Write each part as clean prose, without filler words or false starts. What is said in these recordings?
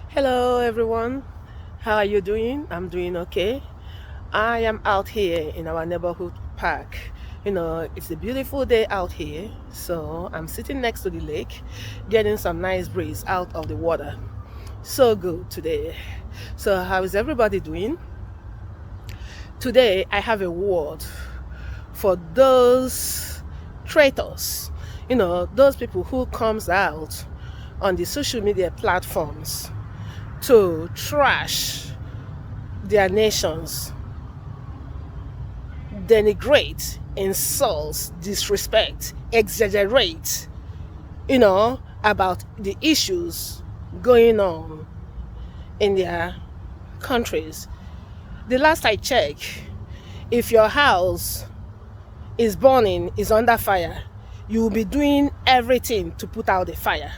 Hello everyone, how are you doing? I'm doing okay. I am out here in our neighborhood park. It's a beautiful day out here, so I'm sitting next to the lake, getting some nice breeze out of the water. So good today. So, how is everybody doing? Today, I have a word for those traitors, those people who comes out on the social media platforms to trash their nations, denigrate, insult, disrespect, exaggerate, about the issues going on in their countries. The last I checked, if your house is burning, is under fire, you will be doing everything to put out the fire.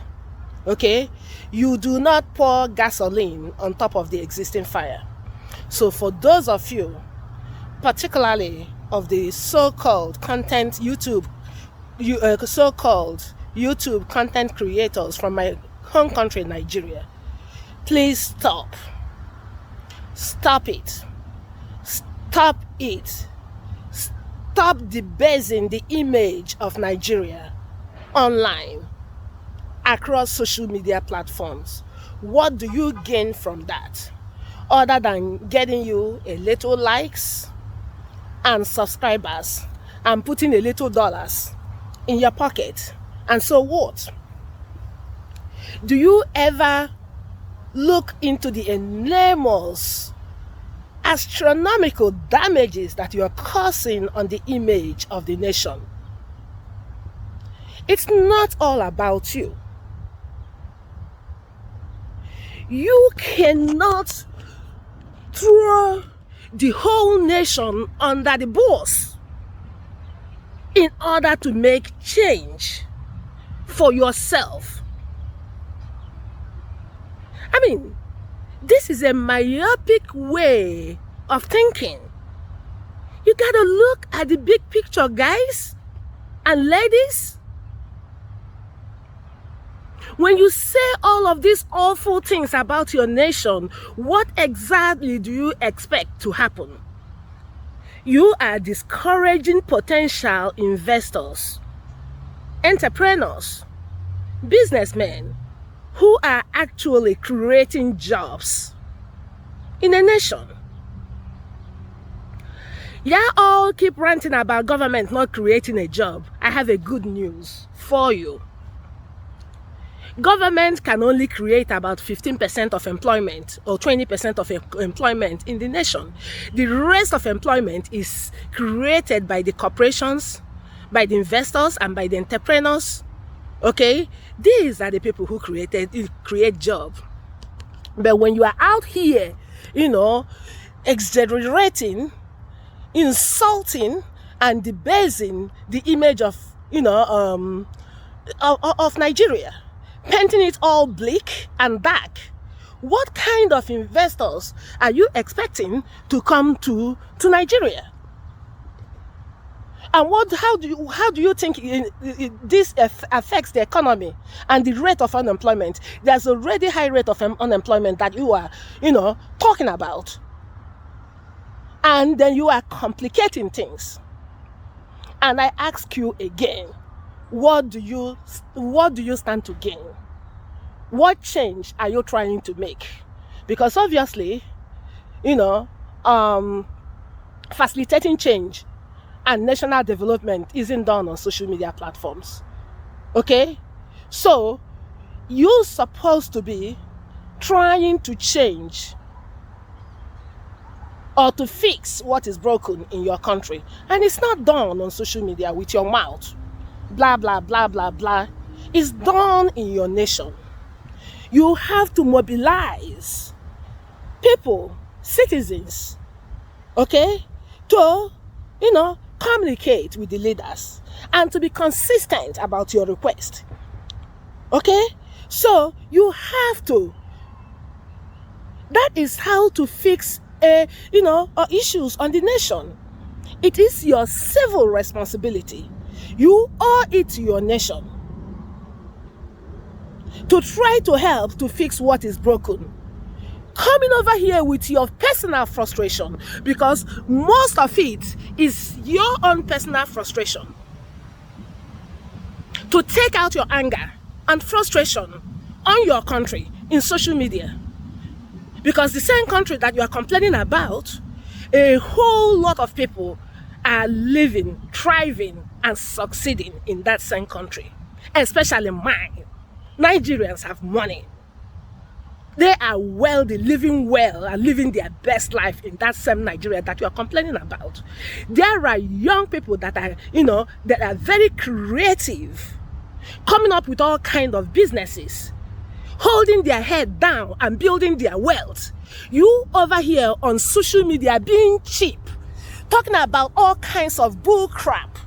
Okay? You do not pour gasoline on top of the existing fire. So for those of you, particularly of the so-called so-called YouTube content creators from my home country, Nigeria, please stop. Stop it. Stop it. Stop debasing the image of Nigeria online across social media platforms. What do you gain from that? Other than getting you a little likes and subscribers and putting a little dollars in your pocket. And so what? Do you ever look into the enormous astronomical damages that you are causing on the image of the nation? It's not all about you. You cannot throw the whole nation under the bus in order to make change for yourself. I mean, this is a myopic way of thinking. You gotta look at the big picture, guys and ladies. When you say all of these awful things about your nation, what exactly do you expect to happen? You are discouraging potential investors, entrepreneurs, businessmen who are actually creating jobs in a nation. Y'all all keep ranting about government not creating a job. I have a good news for you. Government can only create about 15% of employment or 20% of employment in the nation. The rest of employment is created by the corporations, by the investors, and by the entrepreneurs. Okay? These are the people who create jobs. But when you are out here, exaggerating, insulting, and debasing the image of Nigeria, painting it all bleak and dark, what kind of investors are you expecting to come to Nigeria? And how do you think this affects the economy and the rate of unemployment? There's already high rate of unemployment that you are, talking about. And then you are complicating things. And I ask you again, what do you stand to gain? What change are you trying to make? Because obviously, facilitating change and national development isn't done on social media platforms. Okay? So, you're supposed to be trying to change or to fix what is broken in your country. And it's not done on social media with your mouth. Blah, blah, blah, blah, blah. It's done in your nation. You have to mobilize people, citizens, okay, to, communicate with the leaders and to be consistent about your request. Okay? So you have to. That is how to fix issues on the nation. It is your civil responsibility. You owe it to your nation to try to help to fix what is broken. Coming over here with your personal frustration, because most of it is your own personal frustration. To take out your anger and frustration on your country in social media. Because the same country that you are complaining about, a whole lot of people are living, thriving, and succeeding in that same country. Especially mine. Nigerians have money. They are wealthy, living well, and living their best life in that same Nigeria that you are complaining about. There are young people that are, that are very creative, coming up with all kinds of businesses, holding their head down and building their wealth. You over here on social media being cheap, talking about all kinds of bull crap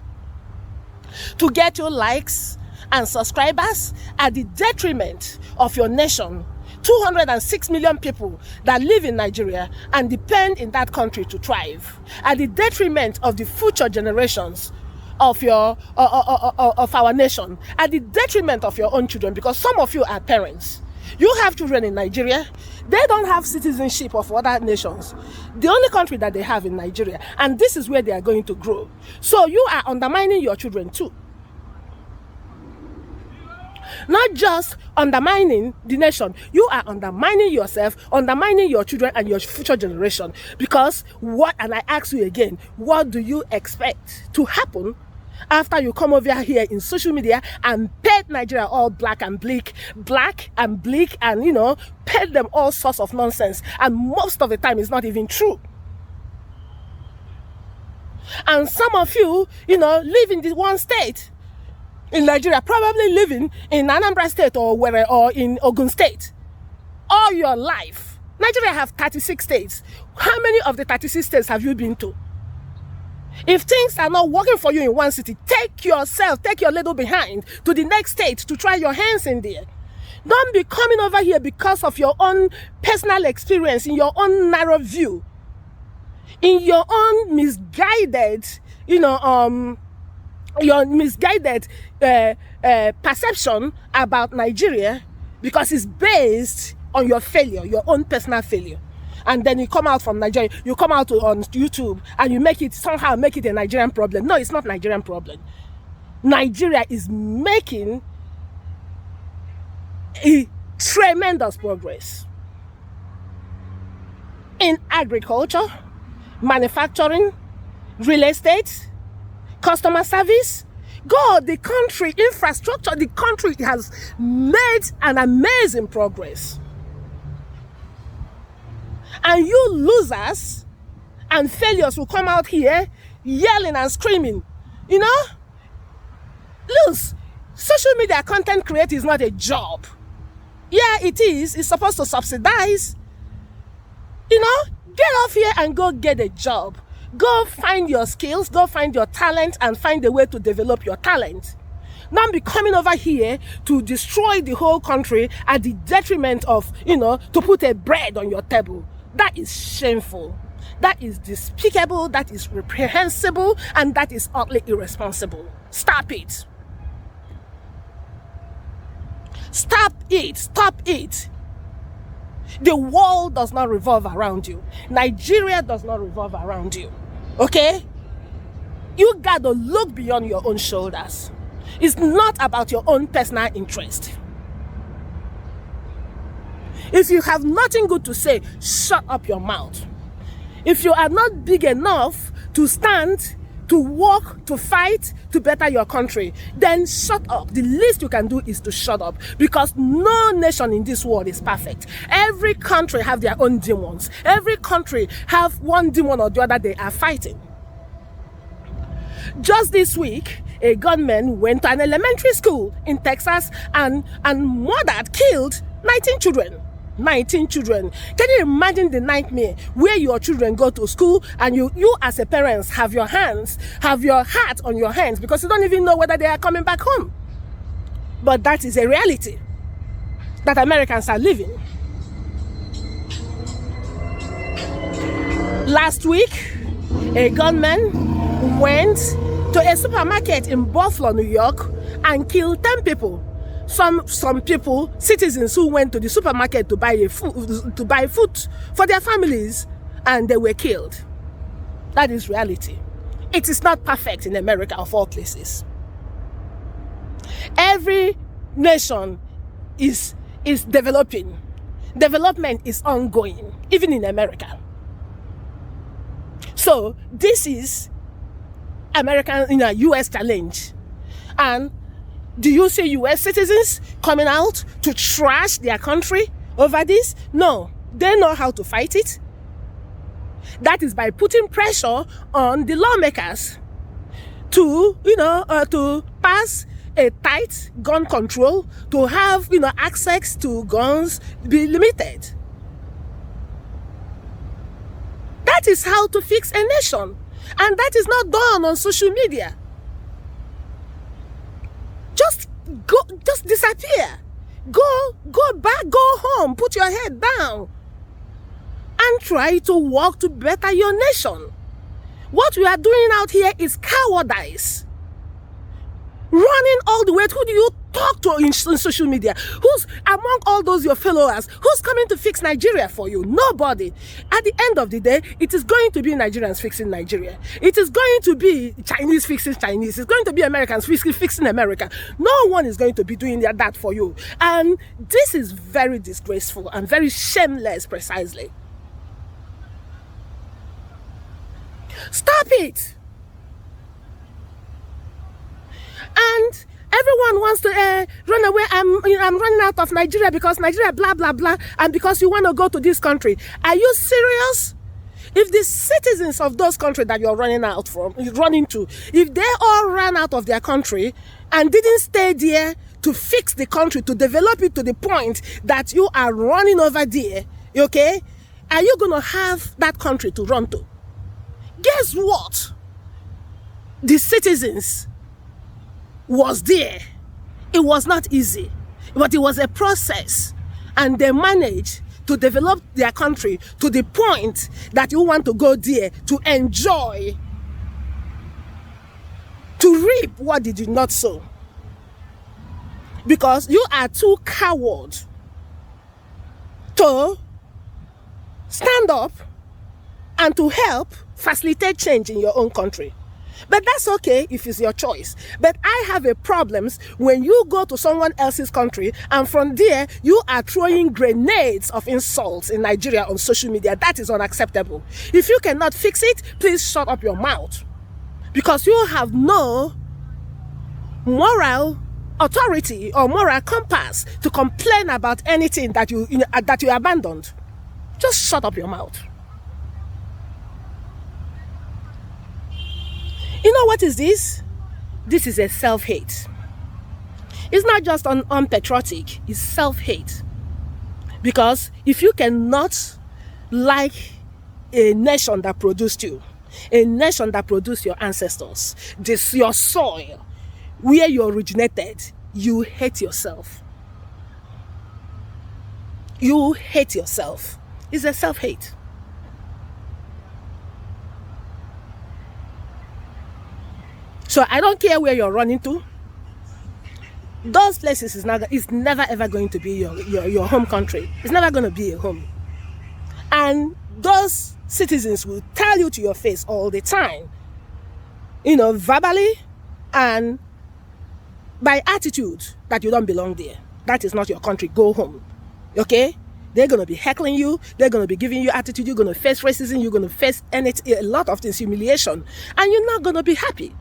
to get your likes and subscribers at the detriment of your nation. 206 million people that live in Nigeria and depend in that country to thrive, at the detriment of the future generations of our nation, at the detriment of your own children, because some of you are parents. You have children in Nigeria. They don't have citizenship of other nations. The only country that they have in Nigeria, and this is where they are going to grow. So you are undermining your children too. Not just undermining the nation, you are undermining yourself, undermining your children and your future generation. Because and I ask you again, what do you expect to happen after you come over here in social media and paint Nigeria all black and bleak, and paint them all sorts of nonsense, and most of the time it's not even true. And some of you, live in this one state in Nigeria, probably living in Anambra State or in Ogun State all your life. Nigeria have 36 states. How many of the 36 states have you been to? If things are not working for you in one city, take your little behind to the next state to try your hands in there. Don't be coming over here because of your own personal experience, in your own narrow view, in your own misguided, your misguided perception about Nigeria, because it's based on your failure, your own personal failure. And then you come out from Nigeria, you come out on YouTube and you somehow make it a Nigerian problem. No, it's not Nigerian problem. Nigeria is making a tremendous progress in agriculture, manufacturing, real estate, customer service. God, the country, infrastructure, the country has made an amazing progress. And you losers and failures will come out here yelling and screaming. Lose. Social media content creator is not a job. Yeah, it is. It's supposed to subsidize. Get off here and go get a job. Go find your skills, go find your talent, and find a way to develop your talent. Don't be coming over here to destroy the whole country at the detriment of, to put a bread on your table. That is shameful. That is despicable. That is reprehensible. And that is utterly irresponsible. Stop it. Stop it. Stop it. The world does not revolve around you. Nigeria does not revolve around you. Okay? You got to look beyond your own shoulders. It's not about your own personal interest. If you have nothing good to say, shut up your mouth. If you are not big enough to stand, to work, to fight, to better your country, then shut up. The least you can do is to shut up, because no nation in this world is perfect. Every country have their own demons. Every country have one demon or the other they are fighting. Just this week, a gunman went to an elementary school in Texas and killed 19 children. 19 children. Can you imagine the nightmare where your children go to school and you as a parent have your heart on your hands because you don't even know whether they are coming back home? But that is a reality that Americans are living. Last week, a gunman went to a supermarket in Buffalo, New York and killed 10 people. some people, citizens who went to the supermarket to buy food for their families, and they were killed. That is reality. It is not perfect in America, of all places. Every nation is developing. Development is ongoing, even in America. So this is American, US challenge. And do you see US citizens coming out to trash their country over this? No, they know how to fight it. That is by putting pressure on the lawmakers to, to pass a tight gun control, to have, access to guns be limited. That is how to fix a nation. And that is not done on social media. Just disappear. Go back, go home, put your head down, and try to work to better your nation. What we are doing out here is cowardice. Running all the way. Who do you talk to in social media? Who's among all those your followers? Who's coming to fix Nigeria for you? Nobody. At the end of the day, it is going to be Nigerians fixing Nigeria. It is going to be Chinese fixing Chinese. It's going to be Americans fixing America. No one is going to be doing that for you. And this is very disgraceful and very shameless, precisely. Stop it. And everyone wants to run away. I'm running out of Nigeria because Nigeria blah blah blah, and because you want to go to this country. Are you serious? If the citizens of those countries that you're running to, if they all ran out of their country and didn't stay there to fix the country, to develop it to the point that you are running over there, okay, are you going to have that country to run to? Guess what? The citizens was there. It was not easy, but it was a process, and they managed to develop their country to the point that you want to go there to enjoy, to reap what they did not sow, because you are too coward to stand up and to help facilitate change in your own country. But that's okay if it's your choice. But I have a problem when you go to someone else's country and from there you are throwing grenades of insults in Nigeria on social media. That is unacceptable. If you cannot fix it, please shut up your mouth, because you have no moral authority or moral compass to complain about anything that you abandoned. Just shut up your mouth. You know what is this? This is a self-hate. It's not just unpatriotic, it's self-hate. Because if you cannot like a nation that produced you, a nation that produced your ancestors, your soil, where you originated, you hate yourself. You hate yourself. It's a self-hate. So I don't care where you're running to. Those places is never ever going to be your home country. It's never going to be a home. And those citizens will tell you to your face all the time, verbally and by attitude, that you don't belong there. That is not your country. Go home. Okay? They're going to be heckling you. They're going to be giving you attitude. You're going to face racism. You're going to face a lot of this humiliation. And you're not going to be happy.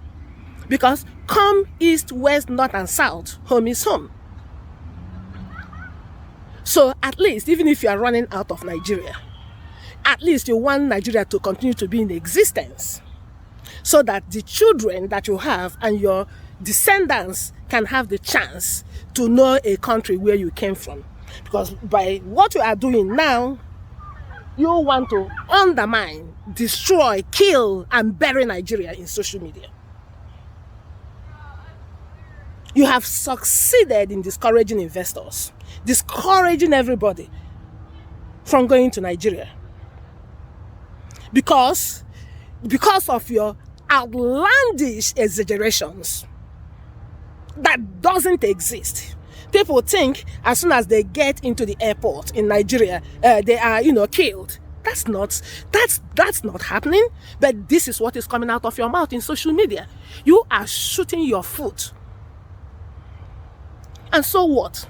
Because come east, west, north, and south, home is home. So at least, even if you are running out of Nigeria, at least you want Nigeria to continue to be in existence, so that the children that you have and your descendants can have the chance to know a country where you came from. Because by what you are doing now, you want to undermine, destroy, kill, and bury Nigeria in social media. You have succeeded in discouraging investors, discouraging everybody from going to Nigeria. Because of your outlandish exaggerations that doesn't exist. People think as soon as they get into the airport in Nigeria, they are, killed. That's not happening. But this is what is coming out of your mouth in social media. You are shooting your foot. And so what?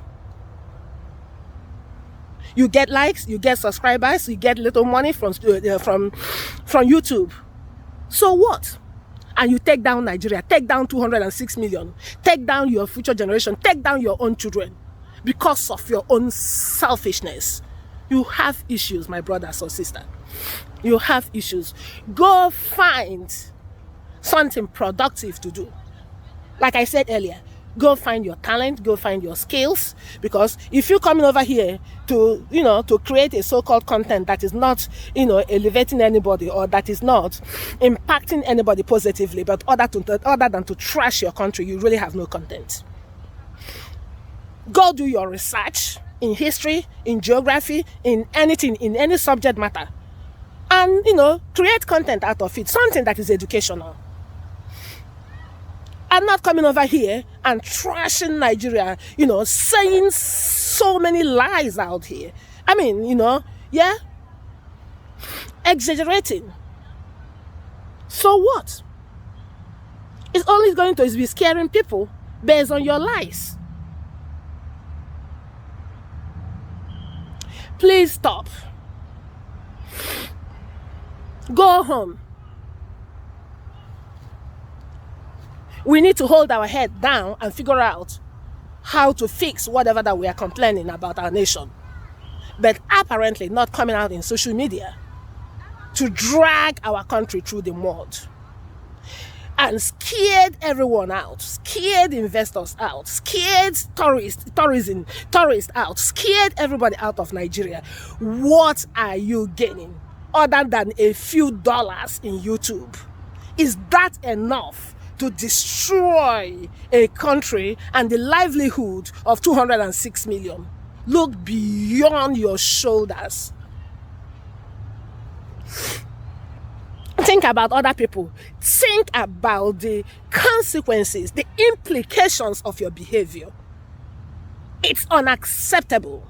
You get likes, you get subscribers, you get little money from YouTube. So what? And you take down Nigeria, take down 206 million, take down your future generation, take down your own children because of your own selfishness. You have issues, my brothers or sister. You have issues. Go find something productive to do. Like I said earlier, go find your talent, go find your skills, because if you're coming over here to, to create a so-called content that is not, elevating anybody, or that is not impacting anybody positively, but other than to trash your country, you really have no content. Go do your research in history, in geography, in anything, in any subject matter, and, create content out of it, something that is educational. I'm not coming over here and trashing Nigeria, saying so many lies out here. I mean, exaggerating. So what? It's only going to be scaring people based on your lies. Please stop. Go home. We need to hold our head down and figure out how to fix whatever that we are complaining about our nation. But apparently not coming out in social media to drag our country through the mud. And scared everyone out, scared investors out, scared tourists out, scared everybody out of Nigeria. What are you gaining other than a few dollars in YouTube? Is that enough to destroy a country and the livelihood of 206 million? Look beyond your shoulders. Think about other people. Think about the consequences, the implications of your behavior. It's unacceptable.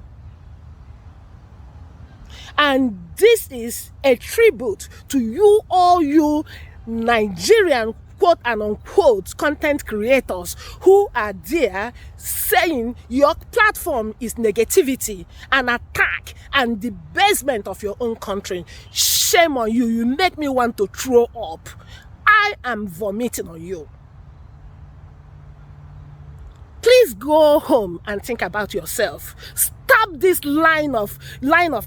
And this is a tribute to you, all you Nigerian quote and unquote content creators who are there saying your platform is negativity, an attack, and debasement of your own country. Shame on you. You make me want to throw up. I am vomiting on you. Please go home and think about yourself. Stop this line of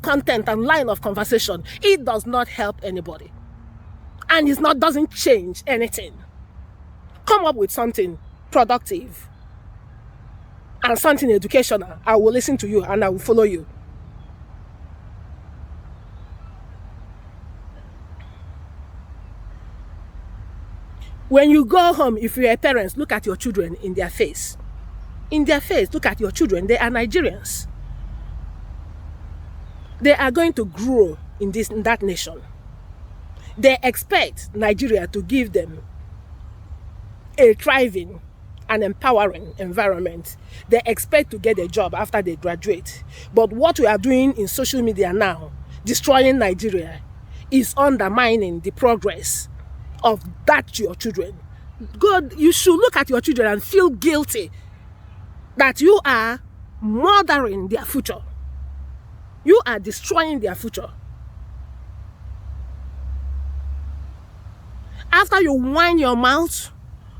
content and line of conversation. It does not help anybody. And doesn't change anything. Come up with something productive and something educational. I will listen to you and I will follow you. When you go home, if you're a parent, look at your children in their face. In their face, look at your children. They are Nigerians. They are going to grow in that nation. They expect Nigeria to give them a thriving and empowering environment. They expect to get a job after they graduate. But what we are doing in social media now, destroying Nigeria, is undermining the progress of your children. God, you should look at your children and feel guilty that you are murdering their future. You are destroying their future. After you wind your mouth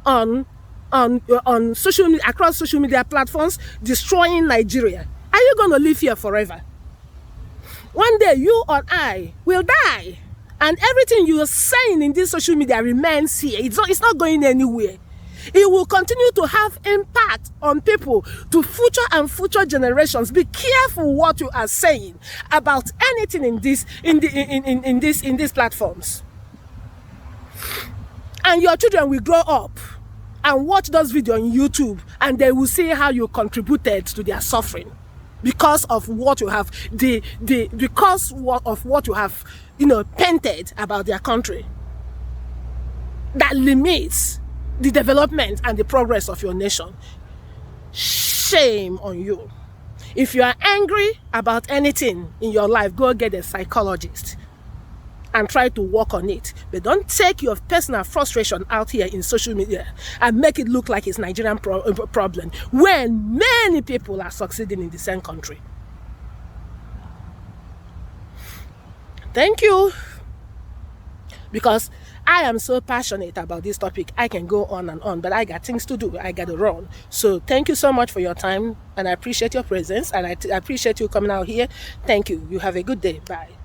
on social media, across social media platforms, destroying Nigeria, are you going to live here forever? One day you or I will die, and everything you are saying in this social media remains here. It's not going anywhere. It will continue to have impact on people to future generations. Be careful what you are saying about anything in these platforms. And your children will grow up and watch those videos on YouTube, and they will see how you contributed to their suffering because of what you have of what you have painted about their country that limits the development and the progress of your nation. Shame Shame on you. If you are angry about anything in your life, go get a psychologist and try to work on it. But don't take your personal frustration out here in social media and make it look like it's Nigerian problem when many people are succeeding in the same country. Thank you. Because I am so passionate about this topic, I can go on and on, but I got things to do. I got to run. So thank you so much for your time, and I appreciate your presence, and I appreciate you coming out here. Thank you. You have a good day. Bye.